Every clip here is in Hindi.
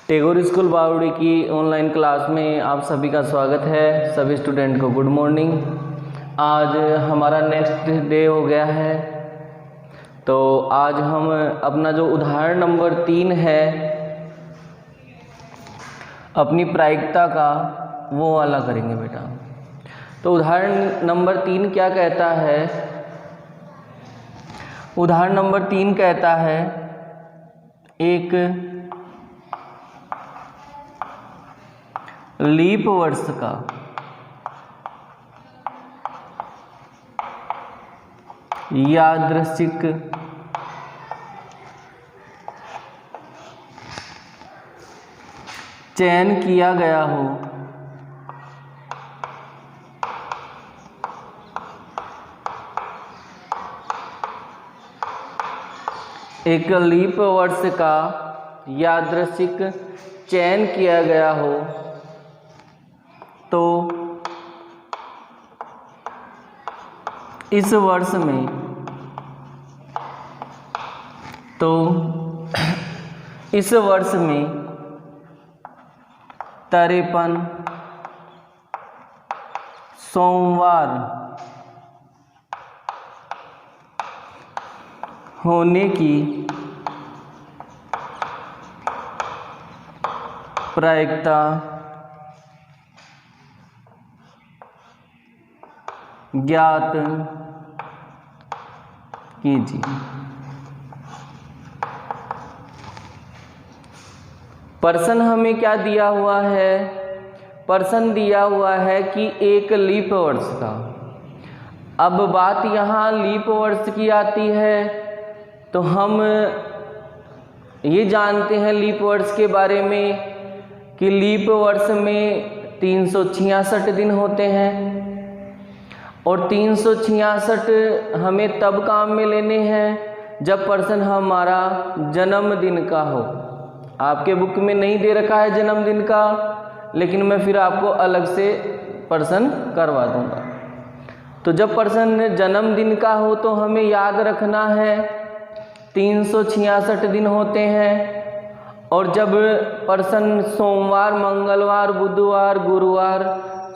टैगोर स्कूल बावड़ी की ऑनलाइन क्लास में आप सभी का स्वागत है। सभी स्टूडेंट को गुड मॉर्निंग। आज हमारा नेक्स्ट डे हो गया है, तो आज हम अपना जो उदाहरण नंबर 3 है अपनी प्रायिकता का, वो वाला करेंगे बेटा। तो उदाहरण नंबर 3 क्या कहता है? उदाहरण नंबर 3 कहता है एक लीप वर्ष का यादृच्छिक चयन किया गया हो एक लीप वर्ष का यादृच्छिक चयन किया गया हो तो इस वर्ष में तरेपन सोमवार होने की प्रायिकता ज्ञात कीजिए। प्रश्न हमें क्या दिया हुआ है? प्रश्न दिया हुआ है कि एक लीप वर्ष का। अब बात यहाँ लीप वर्ष की आती है, तो हम ये जानते हैं लीप वर्ष के बारे में कि लीप वर्ष में 366 दिन होते हैं और 366 हमें तब काम में लेने हैं जब प्रश्न हमारा जन्मदिन का हो। आपके बुक में नहीं दे रखा है जन्मदिन का, लेकिन मैं फिर आपको अलग से प्रश्न करवा दूंगा। तो जब प्रश्न जन्मदिन का हो तो हमें याद रखना है 366 दिन होते हैं। और जब प्रश्न सोमवार, मंगलवार, बुधवार, गुरुवार,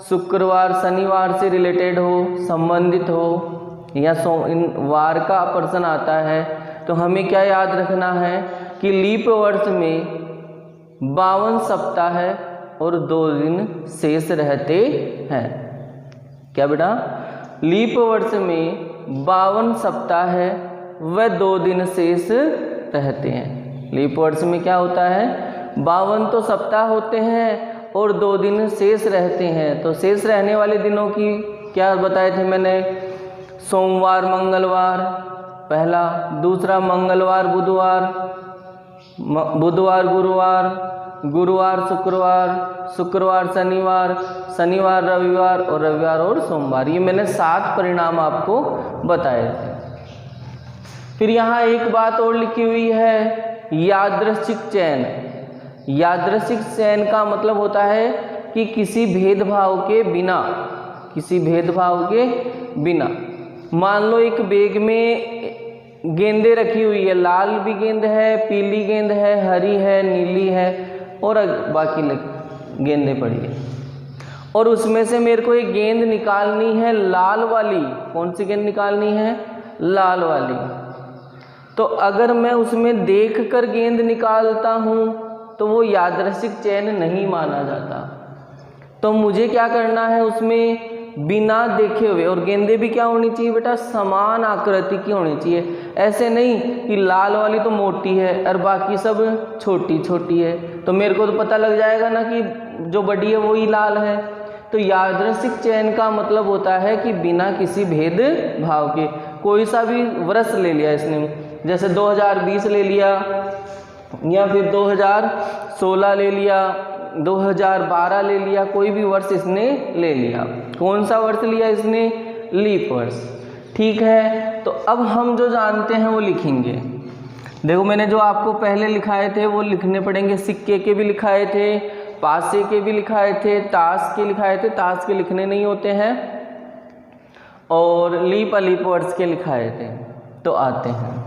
शुक्रवार, शनिवार से रिलेटेड हो, संबंधित हो, या इन वार का प्रश्न आता है, तो हमें क्या याद रखना है कि लीप वर्ष में 52 सप्ताह है और 2 दिन शेष रहते हैं। क्या बेटा? लीप वर्ष में 52 सप्ताह है व 2 दिन शेष रहते हैं। लीप वर्ष में क्या होता है? 52 तो सप्ताह होते हैं और 2 दिन शेष रहते हैं। तो शेष रहने वाले दिनों की क्या बताए थे मैंने? सोमवार, मंगलवार पहला, दूसरा मंगलवार, बुधवार, बुधवार, गुरुवार, गुरुवार, शुक्रवार, शुक्रवार, शनिवार, शनिवार, रविवार और रविवार और सोमवार। ये मैंने 7 परिणाम आपको बताए थे। फिर यहाँ एक बात और लिखी हुई है, यादृच्छिक चयन। यादृच्छिक चयन का मतलब होता है कि किसी भेदभाव के बिना, मान लो एक बैग में गेंदें रखी हुई है, लाल भी गेंद है, पीली गेंद है, हरी है, नीली है और बाकी गेंदें पड़ी है, और उसमें से मेरे को एक गेंद निकालनी है लाल वाली। कौन सी गेंद निकालनी है? लाल वाली। तो अगर मैं उसमें देखकर गेंद निकालता हूँ तो वो यादृच्छिक चयन नहीं माना जाता। तो मुझे क्या करना है? उसमें बिना देखे हुए, और गेंदें भी क्या होनी चाहिए बेटा? समान आकृति की होनी चाहिए। ऐसे नहीं कि लाल वाली तो मोटी है और बाकी सब छोटी छोटी है, तो मेरे को तो पता लग जाएगा ना कि जो बड़ी है वही लाल है। तो यादृच्छिक चयन का मतलब होता है कि बिना किसी भेदभाव के, कोई सा भी वर्ष ले लिया इसने, जैसे 2020 ले लिया या फिर 2016 ले लिया, 2012 ले लिया, कोई भी वर्ष इसने ले लिया। कौन सा वर्ष लिया इसने? लीप वर्ष। ठीक है, तो अब हम जो जानते हैं वो लिखेंगे। देखो मैंने जो आपको पहले लिखाए थे वो लिखने पड़ेंगे। सिक्के के भी लिखाए थे, पासे के भी लिखाए थे, ताश के लिखाए थे, ताश के लिखने नहीं होते हैं, और लीप अलीप वर्ष के लिखाए थे। तो आते हैं,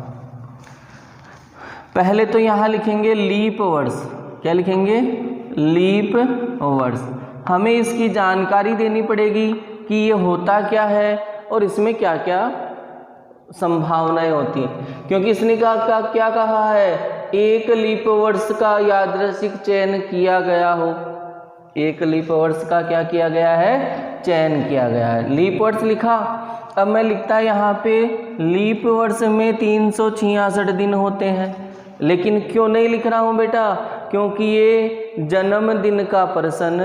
पहले तो यहाँ लिखेंगे लीप वर्ष। क्या लिखेंगे? लीप वर्ष। हमें इसकी जानकारी देनी पड़ेगी कि ये होता क्या है और इसमें क्या क्या संभावनाएं होती हैं, क्योंकि इसने क्या कहा है? एक लीप वर्ष का यादृच्छिक चयन किया गया हो। एक लीप वर्ष का क्या किया गया है? चयन किया गया है। लीप वर्ष लिखा। अब मैं लिखता यहाँ पे लीप वर्ष में 366 दिन होते हैं, लेकिन क्यों नहीं लिख रहा हूँ बेटा? क्योंकि ये जन्मदिन का प्रश्न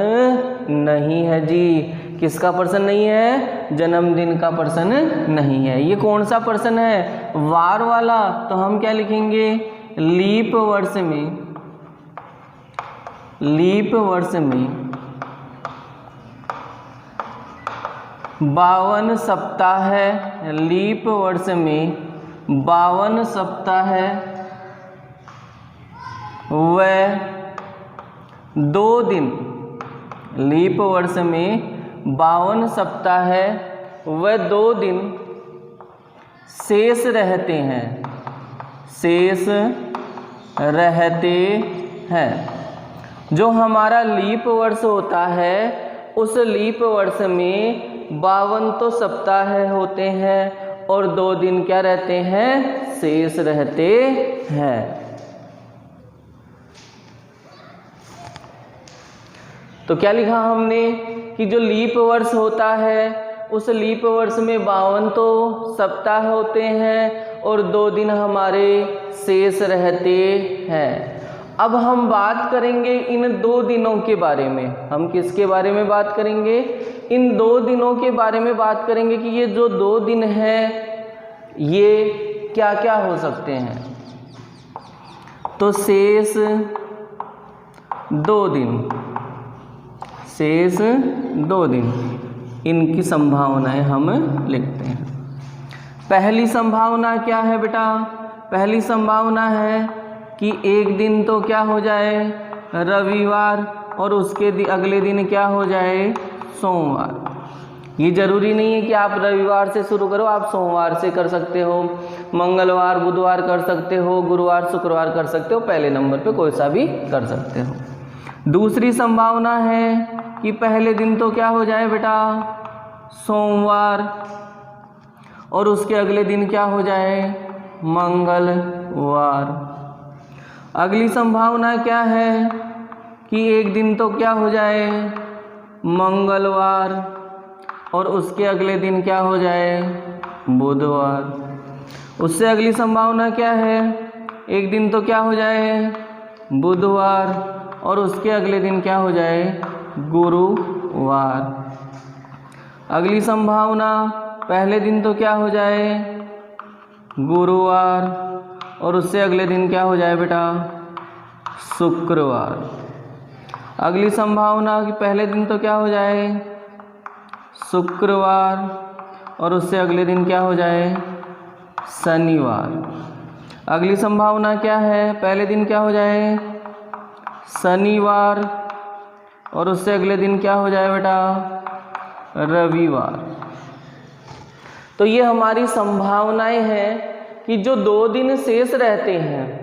नहीं है जी। किसका प्रश्न नहीं है? जन्मदिन का प्रश्न नहीं है। ये कौन सा प्रश्न है? वार वाला। तो हम क्या लिखेंगे? लीप वर्ष में, लीप वर्ष में 52 सप्ताह है। लीप वर्ष में 52 सप्ताह है व 2 दिन। लीप वर्ष में 52 सप्ताह है व 2 दिन शेष रहते हैं, शेष रहते हैं। जो हमारा लीप वर्ष होता है उस लीप वर्ष में 52 तो सप्ताह होते हैं और 2 दिन क्या रहते हैं? शेष रहते हैं। तो क्या लिखा हमने कि जो लीप वर्ष होता है उस लीप वर्ष में 52 तो सप्ताह होते हैं और 2 दिन हमारे शेष रहते हैं। अब हम बात करेंगे इन 2 दिनों के बारे में। हम किसके बारे में बात करेंगे? इन 2 दिनों के बारे में बात करेंगे कि ये जो 2 दिन हैं ये क्या क्या हो सकते हैं। तो शेष 2 दिन, शेष 2 दिन, इनकी संभावनाएं हम लिखते हैं। पहली संभावना क्या है बेटा? पहली संभावना है कि एक दिन तो क्या हो जाए? रविवार, और उसके अगले दिन क्या हो जाए? सोमवार। ये जरूरी नहीं है कि आप रविवार से शुरू करो, आप सोमवार से कर सकते हो, मंगलवार बुधवार कर सकते हो, गुरुवार शुक्रवार कर सकते हो, पहले नंबर पे कोई सा भी कर सकते हो। दूसरी संभावना है कि पहले दिन तो क्या हो जाए बेटा? सोमवार, और उसके अगले दिन क्या हो जाए? मंगलवार। अगली संभावना क्या है कि एक दिन तो क्या हो जाए? मंगलवार, और उसके अगले दिन क्या हो जाए? बुधवार। उससे अगली संभावना क्या है? एक दिन तो क्या हो जाए? बुधवार, और उसके अगले दिन क्या हो जाए? गुरुवार। अगली संभावना, पहले दिन तो क्या हो जाए? गुरुवार, और उससे अगले दिन क्या हो जाए बेटा? शुक्रवार। अगली संभावना कि पहले दिन तो क्या हो जाए? शुक्रवार, और उससे अगले दिन क्या हो जाए? शनिवार। अगली संभावना क्या है? पहले दिन क्या हो जाए? शनिवार, और उससे अगले दिन क्या हो जाए बेटा? रविवार। तो ये हमारी संभावनाएं हैं कि जो 2 दिन शेष रहते हैं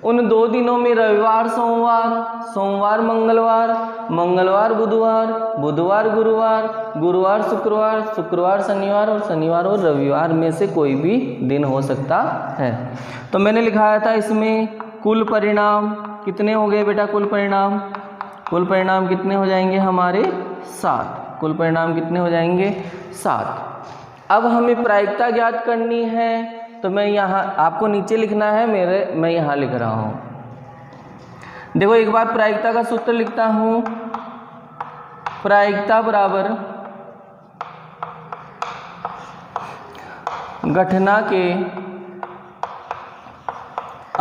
उन 2 दिनों में रविवार सोमवार, सोमवार मंगलवार, मंगलवार बुधवार, बुधवार गुरुवार, गुरुवार शुक्रवार, शुक्रवार शनिवार, और शनिवार और रविवार में से कोई भी दिन हो सकता है। तो मैंने लिखाया था इसमें कुल परिणाम कितने हो गए बेटा? कुल परिणाम, कुल परिणाम कितने हो जाएंगे हमारे? 7। कुल परिणाम कितने हो जाएंगे? 7। अब हमें प्रायिकता ज्ञात करनी है, तो मैं यहाँ आपको नीचे लिखना है, मैं यहाँ लिख रहा हूँ। देखो एक बार प्रायिकता का सूत्र लिखता हूँ। प्रायिकता बराबर घटना के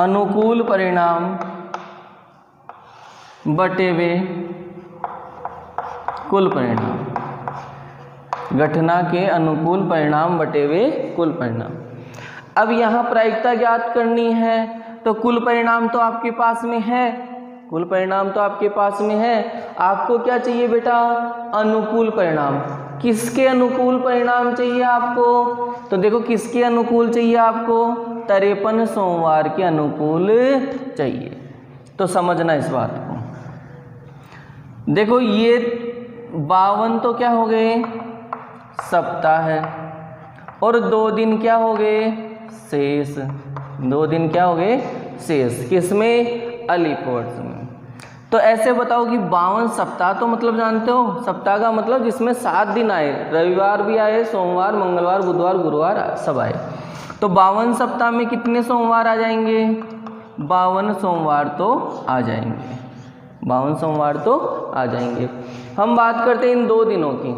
अनुकूल परिणाम बटे वे कुल परिणाम। घटना के अनुकूल परिणाम बटे वे कुल परिणाम। अब यहाँ प्रायिकता ज्ञात करनी है, तो कुल परिणाम तो आपके पास में है, कुल परिणाम तो आपके पास में है। आपको क्या चाहिए बेटा? अनुकूल परिणाम। किसके अनुकूल परिणाम चाहिए आपको? तो देखो किसके अनुकूल चाहिए आपको? 53 सोमवार के अनुकूल चाहिए। तो समझना इस बात को। देखो ये 52 तो क्या हो गए, सप्ताह है, और 2 दिन क्या हो गए, शेष। 2 दिन क्या हो गए, शेष। किसमें, अलीफ वर्ष में। तो ऐसे बताओ कि 52 सप्ताह तो मतलब जानते हो, सप्ताह का मतलब जिसमें 7 दिन आए, रविवार भी आए, सोमवार, मंगलवार, बुधवार, गुरुवार सब आए। तो 52 सप्ताह में कितने सोमवार आ जाएंगे, 52 सोमवार तो आ जाएंगे, 52 सोमवार तो आ जाएंगे। हम बात करते हैं इन 2 दिनों की।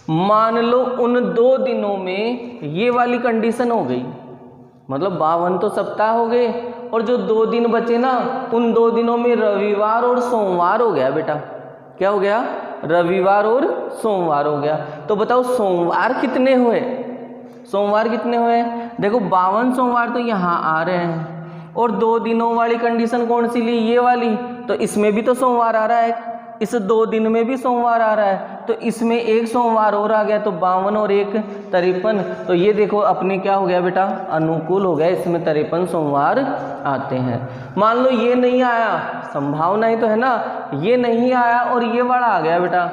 मान लो उन 2 दिनों में ये वाली कंडीशन हो गई, मतलब 52 तो सप्ताह हो गए, और जो 2 दिन बचे ना, उन 2 दिनों में रविवार और सोमवार हो गया बेटा। क्या हो गया, रविवार और सोमवार हो गया। तो बताओ सोमवार कितने हुए, सोमवार कितने हुए। देखो 52 सोमवार तो यहाँ आ रहे हैं, और 2 दिनों वाली कंडीशन कौन सी ली, ये वाली। तो इसमें भी तो सोमवार आ रहा है, इस 2 दिन में भी सोमवार आ रहा है, तो इसमें एक सोमवार और आ गया, तो 52 और 1 53। तो ये देखो अपने क्या हो गया बेटा, अनुकूल हो गया, इसमें 53 सोमवार आते हैं। मान लो ये नहीं आया, संभावना ही तो है ना, ये नहीं आया और ये वाला आ गया बेटा,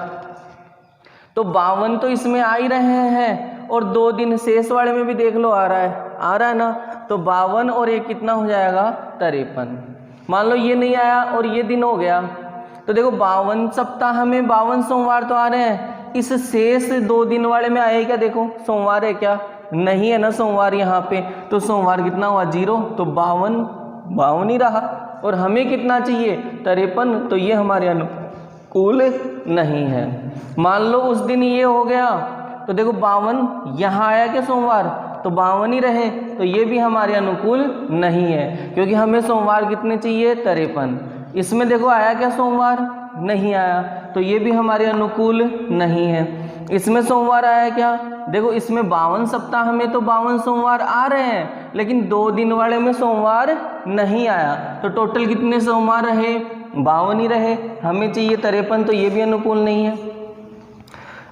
तो 52 तो इसमें आ ही रहे हैं, और 2 दिन शेष वाले में भी देख लो आ रहा है ना। तो 52 और 1 कितना हो जाएगा, 53। मान लो ये नहीं आया और ये दिन हो गया, तो देखो 52 सप्ताह में 52 सोमवार तो आ रहे हैं, इस शेष 2 दिन वाले में आए क्या, देखो सोमवार है क्या, नहीं है ना सोमवार यहाँ पे, तो सोमवार कितना हुआ, 0। तो 52 ही रहा, और हमें कितना चाहिए, 53। तो ये हमारे अनुकूल नहीं है। मान लो उस दिन ये हो गया, तो देखो 52 यहाँ आया क्या सोमवार, तो 52 ही रहे, तो ये भी हमारे अनुकूल नहीं है, क्योंकि हमें सोमवार कितने चाहिए, 53। इसमें देखो आया क्या सोमवार, नहीं आया, तो ये भी हमारे अनुकूल नहीं है। इसमें सोमवार आया क्या, देखो इसमें 52 सप्ताह में तो 52 सोमवार आ रहे हैं, लेकिन 2 दिन वाले में सोमवार नहीं आया, तो टोटल कितने सोमवार रहे, 52 ही रहे, हमें चाहिए 53, तो ये भी अनुकूल नहीं है।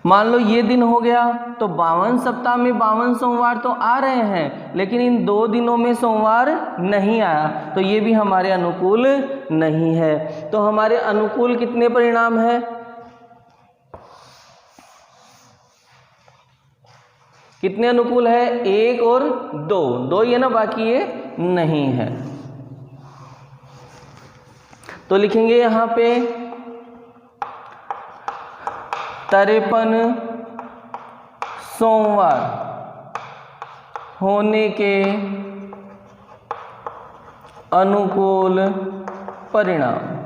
मान लो ये दिन हो गया, तो 52 सप्ताह में 52 सोमवार तो आ रहे हैं, लेकिन इन 2 दिनों में सोमवार नहीं आया, तो ये भी हमारे अनुकूल नहीं है। तो हमारे अनुकूल कितने परिणाम है, कितने अनुकूल है, 1 और 2 ही है ना, बाकी ये नहीं है। तो लिखेंगे यहाँ पे 53 सोमवार होने के अनुकूल परिणाम,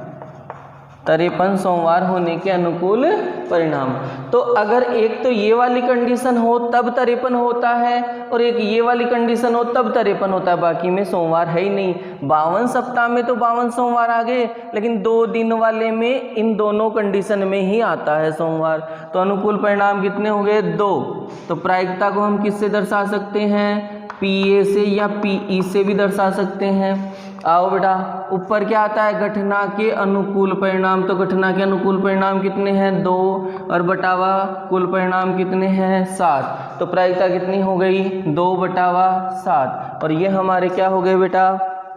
53 सोमवार होने के अनुकूल परिणाम। तो अगर एक तो ये वाली कंडीशन हो तब 53 होता है, और एक ये वाली कंडीशन हो तब 53 होता है, बाकी में सोमवार है ही नहीं। 52 सप्ताह में तो 52 सोमवार आ गए, लेकिन 2 दिन वाले में इन दोनों कंडीशन में ही आता है सोमवार। तो अनुकूल परिणाम कितने हो गए, 2। तो प्रायिकता को हम किससे दर्शा सकते हैं, PA से या PE से भी दर्शा सकते हैं। आओ बेटा, ऊपर क्या आता है, घटना के अनुकूल परिणाम। तो घटना के अनुकूल परिणाम कितने हैं, 2, और बटावा कुल परिणाम कितने हैं, 7। तो प्रायिकता कितनी हो गई, 2/7। और ये हमारे क्या हो गए बेटा,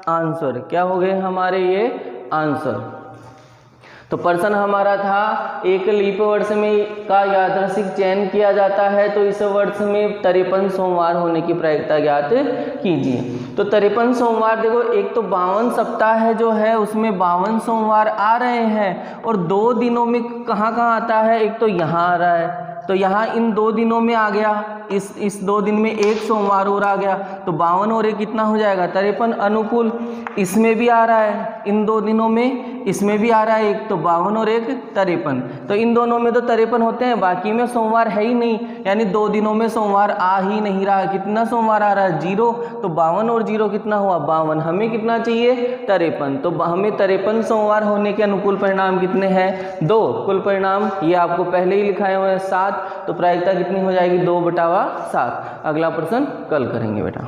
आंसर। क्या हो गए हमारे ये आंसर। तो प्रश्न हमारा था, एक लीप वर्ष में का यादृच्छिक चयन किया जाता है, तो इस वर्ष में 53 सोमवार होने की प्रायिकता ज्ञात कीजिए। तो 53 सोमवार, देखो एक तो 52 सप्ताह है जो है, उसमें 52 सोमवार आ रहे हैं, और 2 दिनों में कहाँ कहाँ आता है, एक तो यहाँ आ रहा है, तो यहाँ इन 2 दिनों में आ गया, इस 2 दिन में एक सोमवार और आ गया, तो 52 और 1 कितना हो जाएगा, 53 अनुकूल। इसमें भी आ रहा है, इन 2 दिनों में इसमें भी आ रहा है एक, तो 52 और 1 53। तो इन दोनों में तो 53 होते हैं, बाकी में सोमवार है ही नहीं, यानी 2 दिनों में सोमवार आ ही नहीं रहा। कितना सोमवार आ रहा है, 0। तो 52 और 0 कितना हुआ, 52। हमें कितना चाहिए, 53। तो हमें 53 सोमवार होने के अनुकूल परिणाम कितने हैं, 2। कुल परिणाम ये आपको पहले ही लिखाए हुए हैं 7। तो प्रायिकता कितनी हो जाएगी, 2/7। अगला प्रश्न कल करेंगे बेटा।